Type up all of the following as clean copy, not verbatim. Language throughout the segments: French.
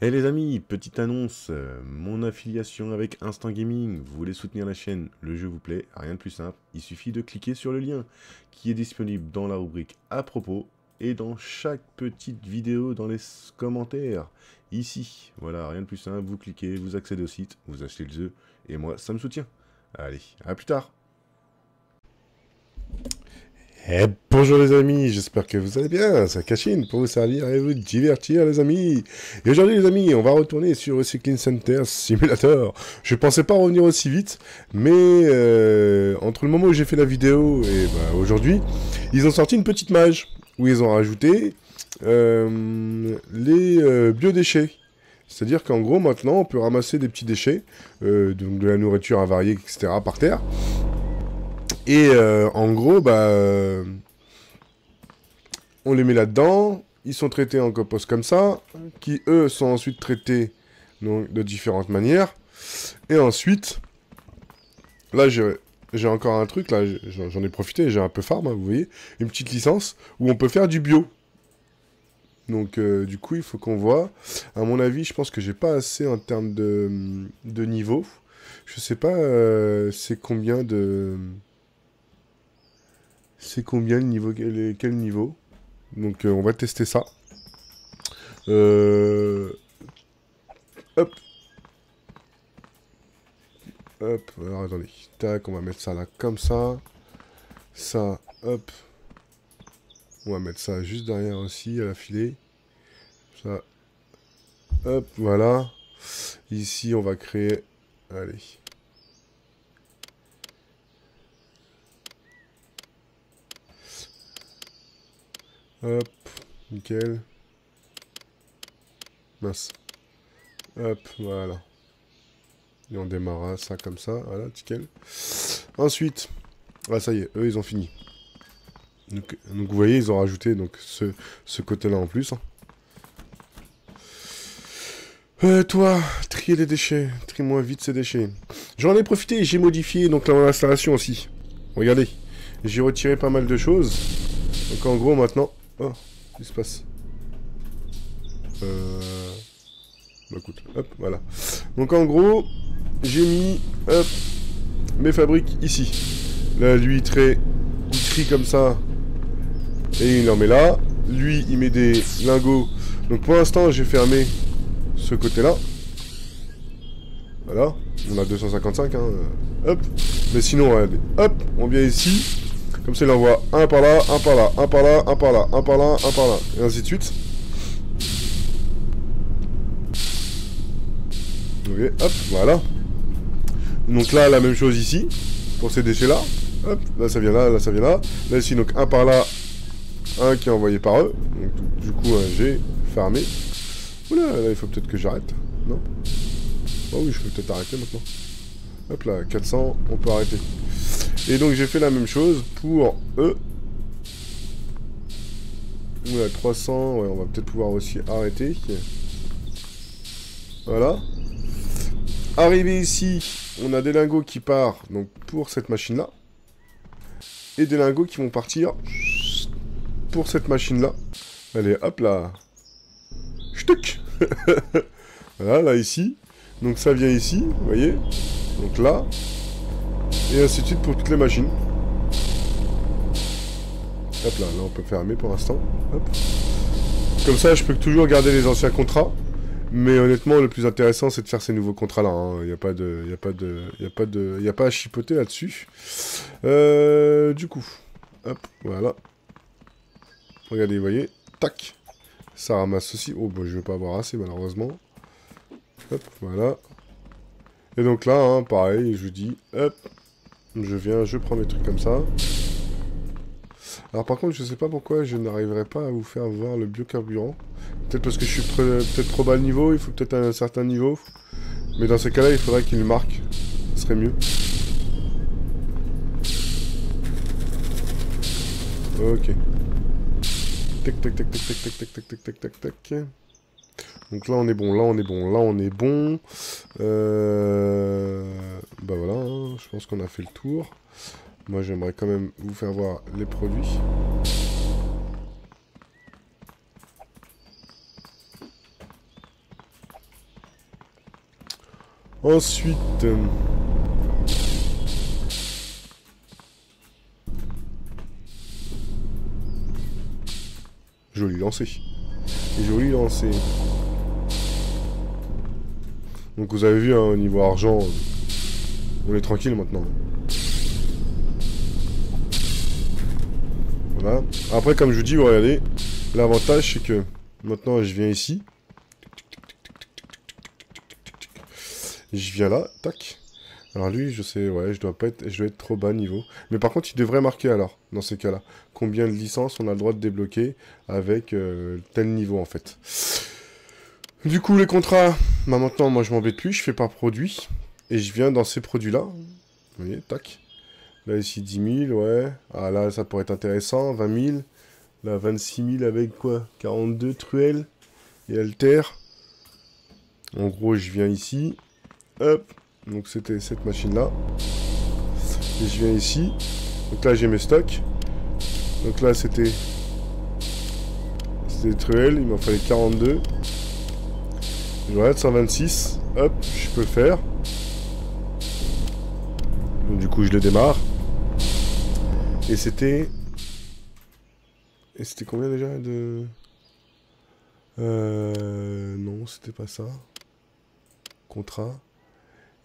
Eh les amis, petite annonce, mon affiliation avec Instant Gaming, vous voulez soutenir la chaîne, le jeu vous plaît, rien de plus simple, il suffit de cliquer sur le lien qui est disponible dans la rubrique à propos et dans chaque petite vidéo dans les commentaires, ici. Voilà, rien de plus simple, vous cliquez, vous accédez au site, vous achetez le jeu, et moi ça me soutient. Allez, à plus tard. Eh, bonjour les amis, j'espère que vous allez bien, c'est Kachine pour vous servir et vous divertir les amis. Et aujourd'hui les amis, on va retourner sur Recycling Center Simulator. Je pensais pas revenir aussi vite, mais entre le moment où j'ai fait la vidéo et aujourd'hui, ils ont sorti une petite mage où ils ont rajouté les biodéchets. C'est-à-dire qu'en gros maintenant on peut ramasser des petits déchets, donc de la nourriture avariée, etc. par terre. Et en gros, on les met là-dedans, ils sont traités en compost comme ça, qui eux sont ensuite traités donc, de différentes manières. Et ensuite, là j'ai encore un truc, là j'en ai profité, j'ai un peu farm, hein, vous voyez, une petite licence où on peut faire du bio. Donc du coup il faut qu'on voit, à mon avis je pense que j'ai pas assez en termes de niveau. Je sais pas c'est combien de... C'est combien le niveau, quel niveau? Donc on va tester ça. Hop. Hop. Alors attendez. Tac, on va mettre ça là comme ça. Ça, hop. On va mettre ça juste derrière aussi, à la filée. Ça. Hop, voilà. Ici, on va créer... Allez. Hop. Nickel. Mince. Hop, voilà. Et on démarra ça comme ça, voilà, nickel. Ensuite, ah ça y est, eux ils ont fini. Donc vous voyez, ils ont rajouté donc ce côté-là en plus. Toi, trier les déchets, trie-moi vite ces déchets. J'en ai profité et j'ai modifié donc l'installation aussi. Regardez, j'ai retiré pas mal de choses. Donc en gros maintenant, oh, qu'est-ce qui se passe? Bah écoute, hop, voilà. Donc en gros, j'ai mis, hop, mes fabriques ici. Là, lui, il trie comme ça. Et il en met là. Lui, il met des lingots. Donc pour l'instant, j'ai fermé ce côté-là. Voilà. On a 255, hein. Hop. Mais sinon, regardez. Hop, on vient ici. Comme ça, il envoie un par là, un par là, un par là, un par là, un par là, un par là. Et ainsi de suite. Ok, hop, voilà. Donc là, la même chose ici, pour ces déchets-là. Hop, là ça vient là, là ça vient là. Là ici, donc un par là, un qui est envoyé par eux. Donc du coup, j'ai farmé. Oula, là il faut peut-être que j'arrête, non? Oh oui, je peux peut-être arrêter maintenant. Hop là, 400, on peut arrêter. Et donc j'ai fait la même chose pour eux. Oula, 300, ouais, on va peut-être pouvoir aussi arrêter. Voilà. Arrivé ici, on a des lingots qui partent donc pour cette machine-là. Et des lingots qui vont partir pour cette machine-là. Allez, hop là. Ch'tuc. Voilà, là, ici. Donc ça vient ici, vous voyez. Donc là. Et ainsi de suite pour toutes les machines. Hop là, là on peut fermer pour l'instant. Hop. Comme ça, je peux toujours garder les anciens contrats. Mais honnêtement, le plus intéressant, c'est de faire ces nouveaux contrats-là. Hein. Il n'y a pas à chipoter là-dessus. Du coup, hop, voilà. Regardez, vous voyez, tac. Ça ramasse aussi. Oh, bah, je vais pas avoir assez, malheureusement. Hop, voilà. Et donc là, hein, pareil, je dis, hop, je viens, je prends mes trucs comme ça. Alors par contre, je sais pas pourquoi je n'arriverai pas à vous faire voir le biocarburant. Peut-être parce que je suis peut-être trop bas le niveau, il faut peut-être un certain niveau. Mais dans ces cas-là, il faudrait qu'il le marque. Ce serait mieux. Ok. Tac, tac, tac, tac, tac, tac, tac, tac, tac, tac, tac, tac. Donc là, on est bon, là, on est bon, là, on est bon. Bah voilà, hein, je pense qu'on a fait le tour. Moi, j'aimerais quand même vous faire voir les produits. Ensuite... Joli lancé. Joli lancé. Donc vous avez vu, hein, au niveau argent, on est tranquille maintenant. Voilà. Après, comme je vous dis, regardez, l'avantage c'est que maintenant je viens ici. Je viens là, tac. Alors lui, je sais, ouais, je dois être trop bas niveau. Mais par contre, il devrait marquer alors, dans ces cas-là. Combien de licences on a le droit de débloquer avec tel niveau en fait. Du coup, les contrats, bah maintenant, moi je m'embête plus, je fais par produit. Et je viens dans ces produits-là. Vous voyez, tac. Là, ici, 10 000, ouais. Ah là, ça pourrait être intéressant, 20 000. Là, 26 000 avec quoi? 42 truelles et alter. En gros, je viens ici. Hop. Donc, c'était cette machine-là. Et je viens ici. Donc là, j'ai mes stocks. Donc là, c'était des truelles. Il m'en fallait 42. Je vais être 126. Hop, je peux le faire. Donc, du coup, je le démarre. Et c'était... Et c'était combien déjà de... Non, c'était pas ça. Contrat.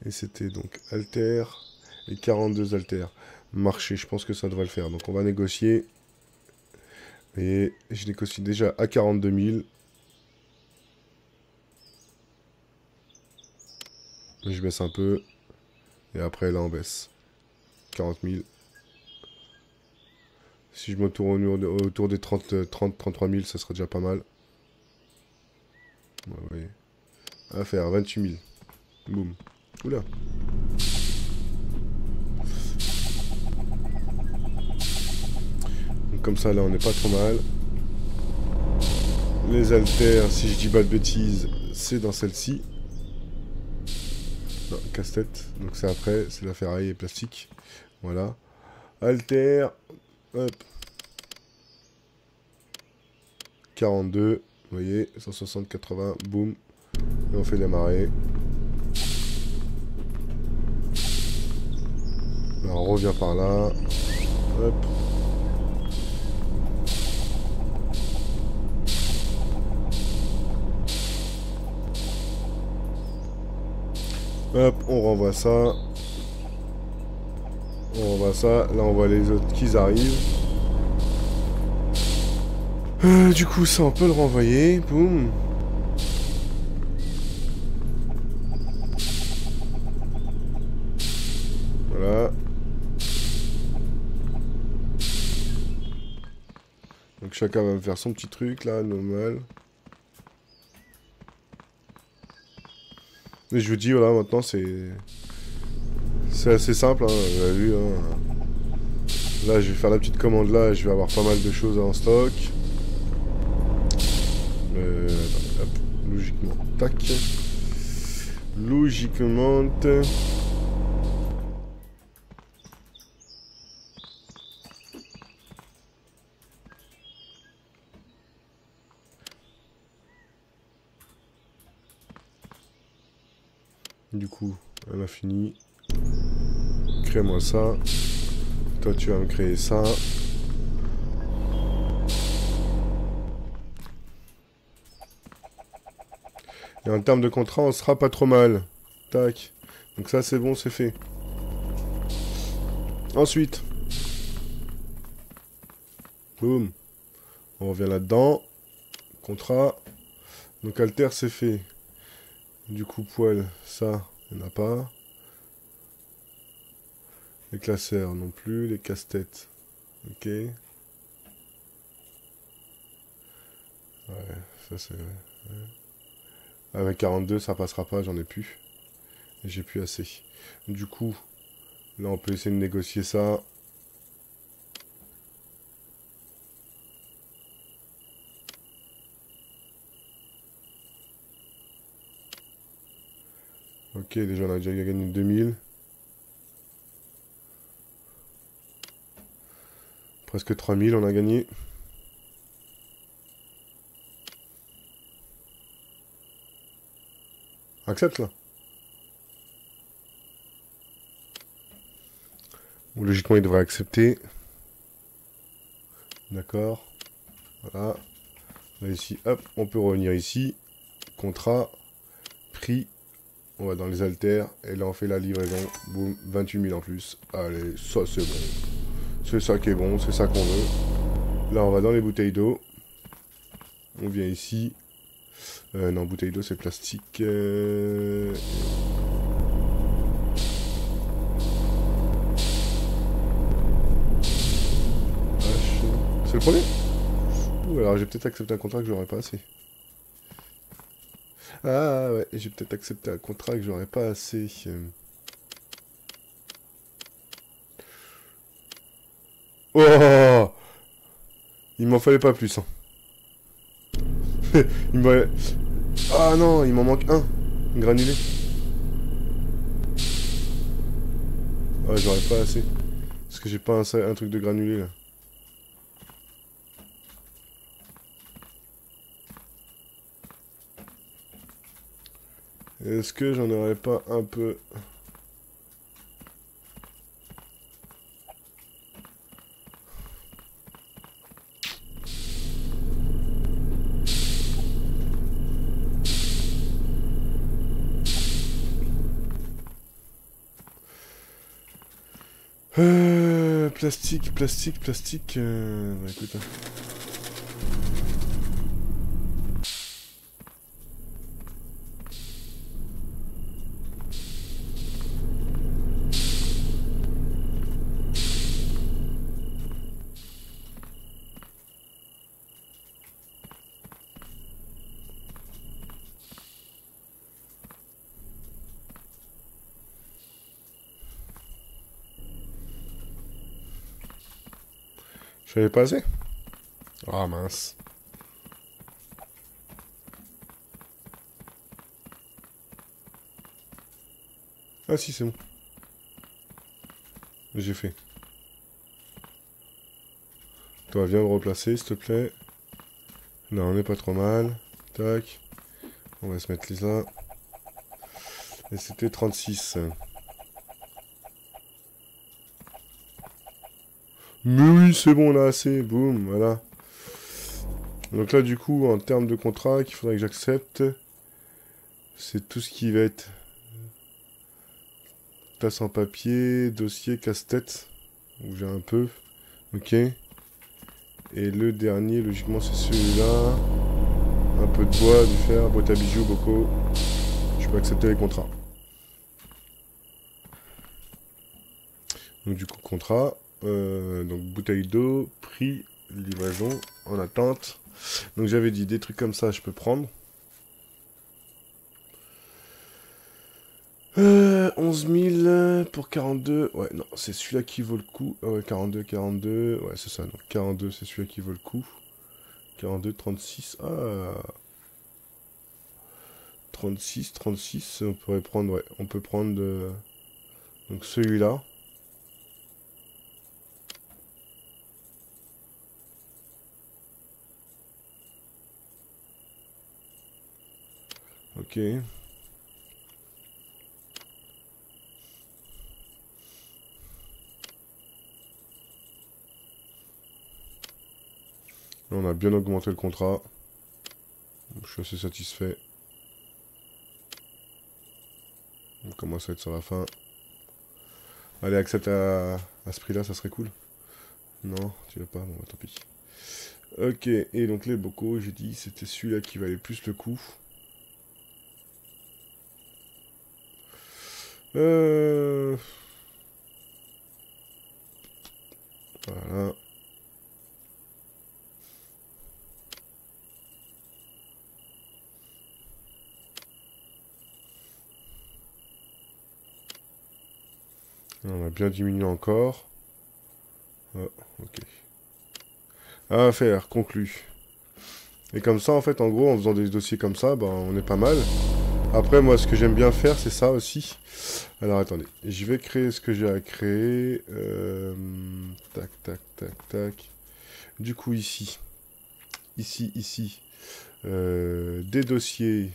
Et c'était donc alter et 42 alter. Marché, je pense que ça devrait le faire. Donc on va négocier. Et je négocie déjà à 42 000. Je baisse un peu. Et après là on baisse. 40 000. Si je me tourne autour des 33 000, ça serait déjà pas mal. Ouais, ouais. À faire 28 000. Boum. Oula. Donc comme ça là on n'est pas trop mal. Les haltères, si je dis pas de bêtises, c'est dans celle-ci. Non, casse-tête. Donc c'est après, c'est la ferraille et plastique. Voilà. Alter. Hop. 42. Vous voyez, 160, 80. Boum. Et on fait démarrer. Là, on revient par là. Hop. Hop, on renvoie ça. On renvoie ça. Là, on voit les autres qui arrivent. Du coup, ça, on peut le renvoyer. Boum. Voilà. Donc, chacun va faire son petit truc, là, normal. Mais je vous dis, voilà, maintenant, c'est assez simple, hein, vous avez vu, hein. Là, je vais faire la petite commande là, je vais avoir pas mal de choses en stock. Hop, logiquement, tac. Logiquement... Du coup, elle a fini. Crée-moi ça. Toi, tu vas me créer ça. Et en termes de contrat, on sera pas trop mal. Tac. Donc ça, c'est bon, c'est fait. Ensuite. Boum. On revient là-dedans. Contrat. Donc alter, c'est fait. Du coup, poil, ça, il n'y en a pas. Les classeurs non plus. Les casse-têtes. Ok. Ouais, ça c'est... Ouais. Avec 42, ça passera pas, j'en ai plus. J'ai plus assez. Du coup, là, on peut essayer de négocier ça. Ok, déjà, on a déjà gagné 2000. Presque 3000, on a gagné. Accepte, là. Bon, logiquement, il devrait accepter. D'accord. Voilà. Là, ici, hop, on peut revenir ici. Contrat, prix. On va dans les haltères. Et là, on fait la livraison. Boum, 28 000 en plus. Allez, ça, c'est bon. C'est ça qui est bon, c'est ça qu'on veut. Là, on va dans les bouteilles d'eau. On vient ici. Non, bouteille d'eau, c'est plastique. C'est le premier? Ouh, alors j'ai peut-être accepté un contrat que j'aurais pas assez. Ah ouais, j'ai peut-être accepté un contrat que j'aurais pas assez. Oh! Il m'en fallait pas plus, hein. Il m'en... Ah non, il m'en manque un. Granulé. Ah, j'aurais pas assez. Parce que j'ai pas un truc de granulé, là. Est-ce que j'en aurais pas un peu... Plastique, plastique, plastique... Bah, écoute, hein. Je savais pas assez. Ah mince. Ah si, c'est bon. J'ai fait. Toi, viens me replacer, s'il te plaît. Là, on n'est pas trop mal. Tac. On va se mettre là. Et c'était 36. Mais oui, c'est bon, là, assez. Boum, voilà. Donc là, du coup, en termes de contrat qu'il faudrait que j'accepte, c'est tout ce qui va être tasse en papier, dossier, casse-tête, où j'ai un peu. Ok. Et le dernier, logiquement, c'est celui-là. Un peu de bois, du fer, boîte à bijoux, bocaux. Je peux accepter les contrats. Donc du coup, contrat. Donc bouteille d'eau, prix, livraison, en attente. Donc j'avais dit des trucs comme ça, je peux prendre. 11 000 pour 42. Ouais, non, c'est celui-là qui vaut le coup. Ah ouais, 42, 42. Ouais, c'est ça. Donc 42, c'est celui-là qui vaut le coup. 42, 36. Ah. 36, 36. On pourrait prendre, ouais. On peut prendre donc celui-là. Ok. Là, on a bien augmenté le contrat. Je suis assez satisfait. On commence à être sur la fin. Allez, accepte à ce prix-là, ça serait cool. Non, tu veux pas, bon, bah, tant pis. Ok, et donc les bocaux, j'ai dit, c'était celui-là qui valait plus le coup. Voilà. On a bien diminué encore. Ah, ok. À faire, conclu. Et comme ça, en fait, en gros, en faisant des dossiers comme ça, ben, on est pas mal. Après, moi, ce que j'aime bien faire, c'est ça aussi. Alors, attendez. Je vais créer ce que j'ai à créer. Tac, tac, tac, tac. Du coup, ici. Ici. Des dossiers.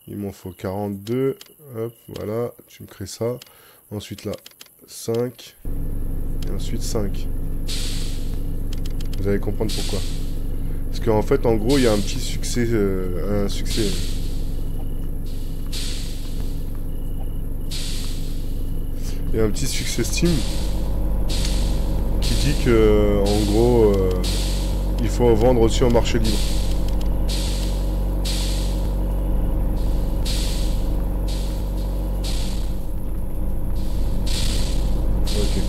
Il m'en faut 42. Hop, voilà. Tu me crées ça. Ensuite, là, 5. Et ensuite 5. Vous allez comprendre pourquoi. Parce qu'en fait, en gros, il y a un petit succès... un succès... Il y a un petit succès Steam qui dit que, en gros, il faut vendre aussi au marché libre. Ok.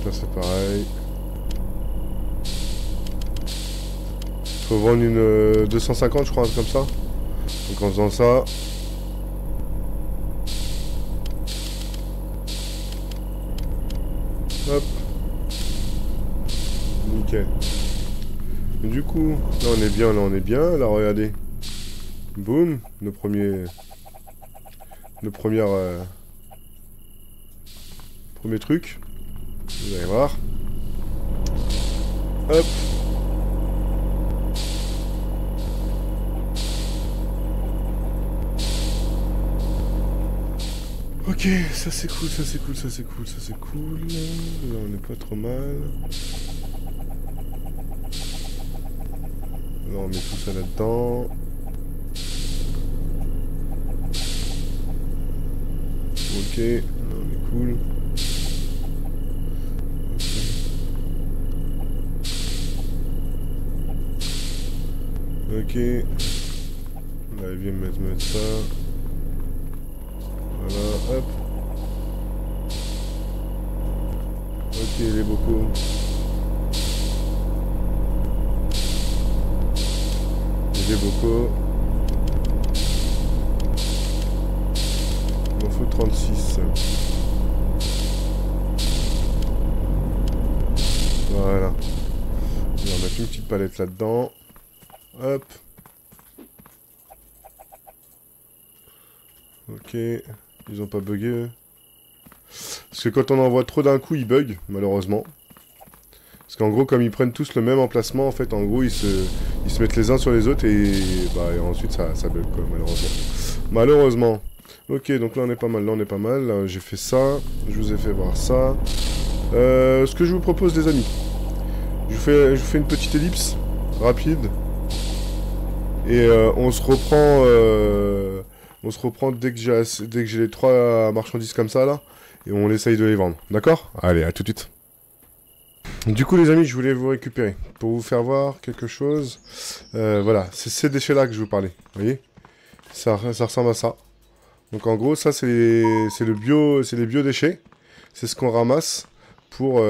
Ça c'est pareil. Faut vendre une 250 je crois, un truc comme ça. Donc en faisant ça... Hop. Nickel. Et du coup, là on est bien, là on est bien. Là regardez. Boum. Nos premiers... Premier truc. Vous allez voir. Hop. Ok, ça c'est cool, ça c'est cool, ça c'est cool, ça c'est cool. Là on est pas trop mal. Là on met tout ça là-dedans. Ok, là on est cool. Ok. Là, viens me mettre ça. Voilà, hop. Ok, les bocaux. Les bocaux. Il m'en faut 36. Voilà. On va mettre une petite palette là-dedans. Hop. Ok. Ils ont pas bugué, eux. Parce que quand on envoie trop d'un coup, ils bug, malheureusement. Parce qu'en gros, comme ils prennent tous le même emplacement, en fait, en gros, ils se mettent les uns sur les autres et, bah, et ensuite, ça bug, quoi, malheureusement. Malheureusement. Ok, donc là, on est pas mal. Là, on est pas mal. J'ai fait ça. Je vous ai fait voir ça. Ce que je vous propose, les amis. Je vous fais une petite ellipse rapide. Et on se reprend dès que j'ai les 3 marchandises comme ça, là. Et on essaye de les vendre. D'accord? Allez, à tout de suite. Du coup, les amis, je voulais vous récupérer. Pour vous faire voir quelque chose. Voilà, c'est ces déchets-là que je vous parlais. Vous voyez? Ça ressemble à ça. Donc en gros, ça, c'est les biodéchets. C'est ce qu'on ramasse pour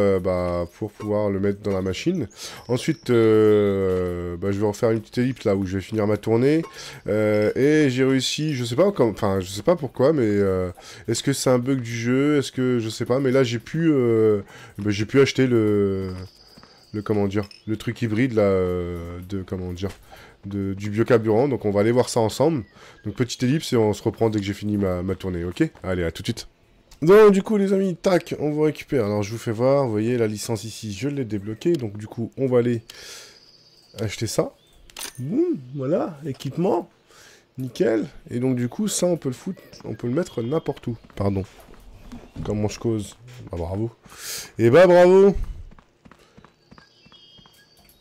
pouvoir le mettre dans la machine. Ensuite, je vais refaire une petite ellipse là où je vais finir ma tournée. Et j'ai réussi, je sais pas pourquoi, mais est-ce que c'est un bug du jeu? Est-ce que je sais pas? Mais là, j'ai pu acheter le truc hybride là, du biocarburant. Donc on va aller voir ça ensemble. Donc petite ellipse et on se reprend dès que j'ai fini ma tournée. Ok? Allez, à tout de suite. Donc du coup les amis, tac, on vous récupère. Alors je vous fais voir, vous voyez la licence ici, je l'ai débloquée. Donc du coup on va aller acheter ça. Boum, voilà, équipement. Nickel. Et donc du coup ça on peut le mettre n'importe où. Pardon. Comment je cause? Bah bravo. Et bah bravo.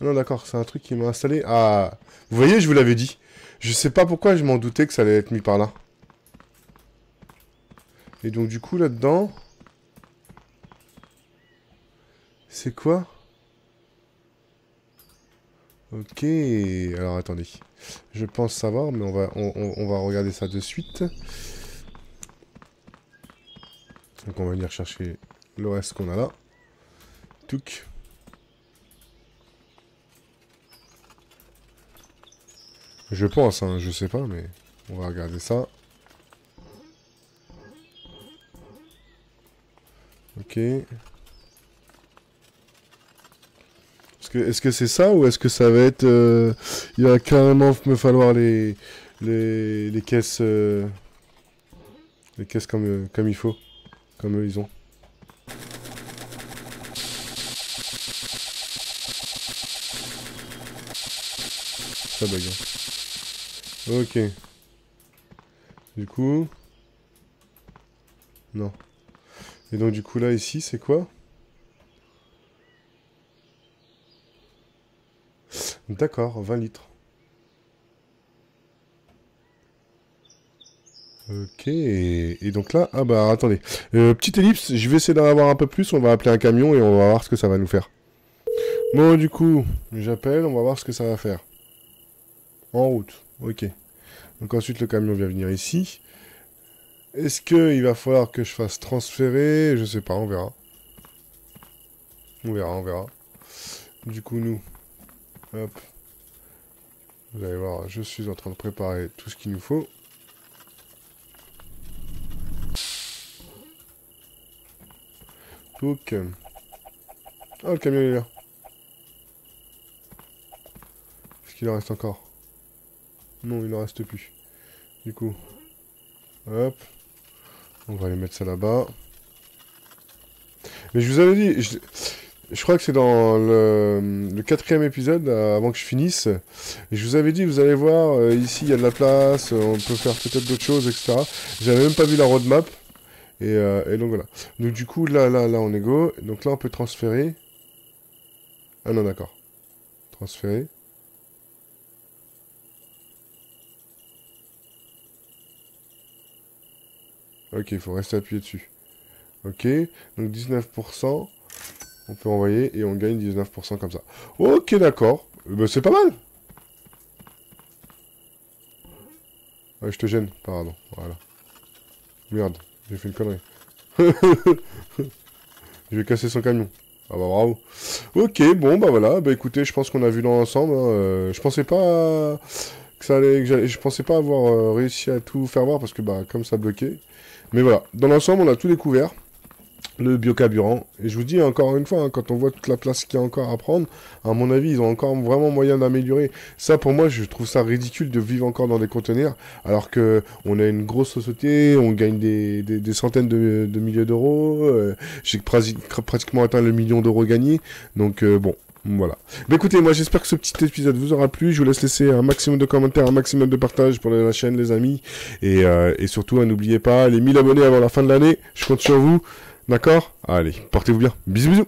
Non d'accord, c'est un truc qui m'a installé. Ah, vous voyez, je vous l'avais dit. Je sais pas pourquoi je m'en doutais que ça allait être mis par là. Et donc du coup là-dedans... C'est quoi? Ok, alors attendez. Je pense savoir, mais on va regarder ça de suite. Donc on va venir chercher le reste qu'on a là. Touc. Je pense, hein, je sais pas, mais on va regarder ça. Ok. Est-ce que c'est ça ou est-ce que ça va être... il va carrément me falloir les caisses... les caisses comme il faut. Comme eux, ils ont. Ça bug. Hein. Ok. Du coup... Non. Et donc du coup là, ici, c'est quoi? D'accord, 20 litres. Ok, et donc là, ah bah attendez. Petite ellipse, je vais essayer d'en avoir un peu plus, on va appeler un camion et on va voir ce que ça va nous faire. Bon, du coup, j'appelle, on va voir ce que ça va faire. En route, ok. Donc ensuite, le camion vient venir ici. Est-ce qu'il va falloir que je fasse transférer? Je sais pas, on verra. On verra, on verra. Du coup, nous, hop. Vous allez voir, je suis en train de préparer tout ce qu'il nous faut. Donc, ah, le camion est là. Est-ce qu'il en reste encore? Non, il n'en reste plus. Du coup, hop. On va aller mettre ça là-bas. Mais je vous avais dit, je crois que c'est dans le 4e épisode, avant que je finisse. Et je vous avais dit, vous allez voir, ici il y a de la place, on peut faire peut-être d'autres choses, etc. J'avais même pas vu la roadmap. Et donc voilà. Donc du coup, là, on est go. Donc là, on peut transférer. Ah non, d'accord. Transférer. Ok, il faut rester appuyé dessus. Ok, donc 19%. On peut envoyer et on gagne 19% comme ça. Ok, d'accord. Ben, c'est pas mal. Ouais, je te gêne, pardon. Voilà. Merde, j'ai fait une connerie. Je vais casser son camion. Ah bah bravo. Ok, bon bah voilà. Bah écoutez, je pense qu'on a vu dans l'ensemble. Hein. Je pensais pas que ça allait, je pensais pas avoir réussi à tout faire voir parce que bah comme ça bloquait. Mais voilà, dans l'ensemble, on a tout découvert. Le biocarburant. Et je vous dis encore une fois, hein, quand on voit toute la place qu'il y a encore à prendre, à mon avis, ils ont encore vraiment moyen d'améliorer. Ça, pour moi, je trouve ça ridicule de vivre encore dans des conteneurs, alors que on a une grosse société, on gagne des centaines de milliers d'euros. J'ai pratiquement atteint le million d'euros gagnés. Donc, bon. Voilà. Bah écoutez, moi j'espère que ce petit épisode vous aura plu. Je vous laisse laisser un maximum de commentaires, un maximum de partage pour la chaîne, les amis. Et surtout, n'oubliez pas, les 1000 abonnés avant la fin de l'année. Je compte sur vous. D'accord? Allez, portez-vous bien. Bisous, bisous.